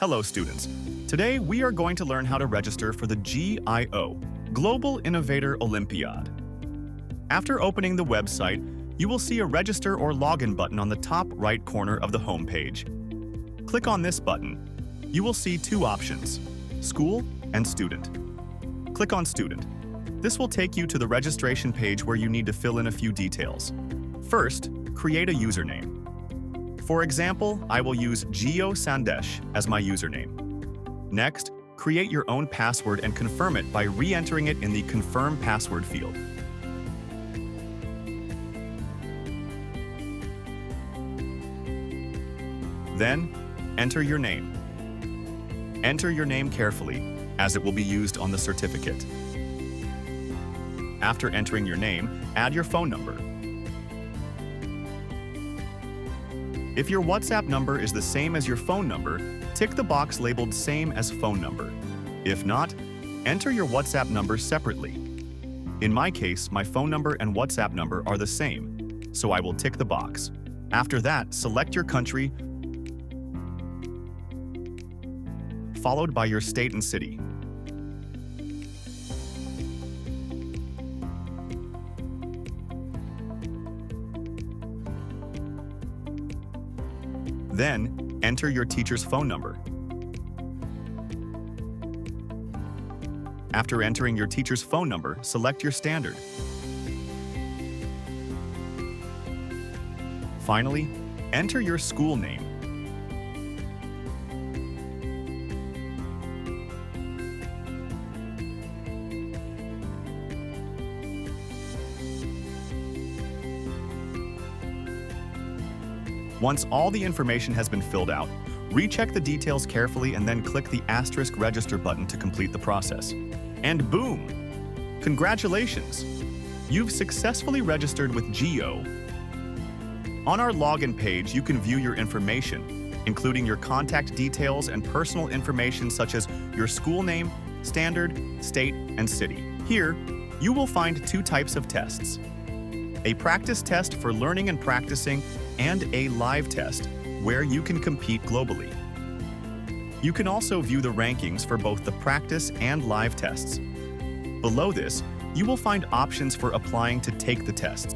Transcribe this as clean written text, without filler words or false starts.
Hello, students. Today, we are going to learn how to register for the GIO, Global Innovator Olympiad. After opening the website, you will see a register or login button on the top right corner of the home page. Click on this button. You will see two options, School and Student. Click on Student. This will take you to the registration page where you need to fill in a few details. First, create a username. For example, I will use GIO Sandesh as my username. Next, create your own password and confirm it by re-entering it in the Confirm Password field. Then, enter your name. Enter your name carefully, as it will be used on the certificate. After entering your name, add your phone number. If your WhatsApp number is the same as your phone number, tick the box labeled Same as Phone Number. If not, enter your WhatsApp number separately. In my case, my phone number and WhatsApp number are the same, so I will tick the box. After that, select your country, followed by your state and city. Then, enter your teacher's phone number. After entering your teacher's phone number, select your standard. Finally, enter your school name. Once all the information has been filled out, recheck the details carefully and then click the * register button to complete the process. And boom! Congratulations! You've successfully registered with GIO. On our login page, you can view your information, including your contact details and personal information such as your school name, standard, state, and city. Here, you will find two types of tests: a practice test for learning and practicing, and a live test, where you can compete globally. You can also view the rankings for both the practice and live tests. Below this, you will find options for applying to take the tests.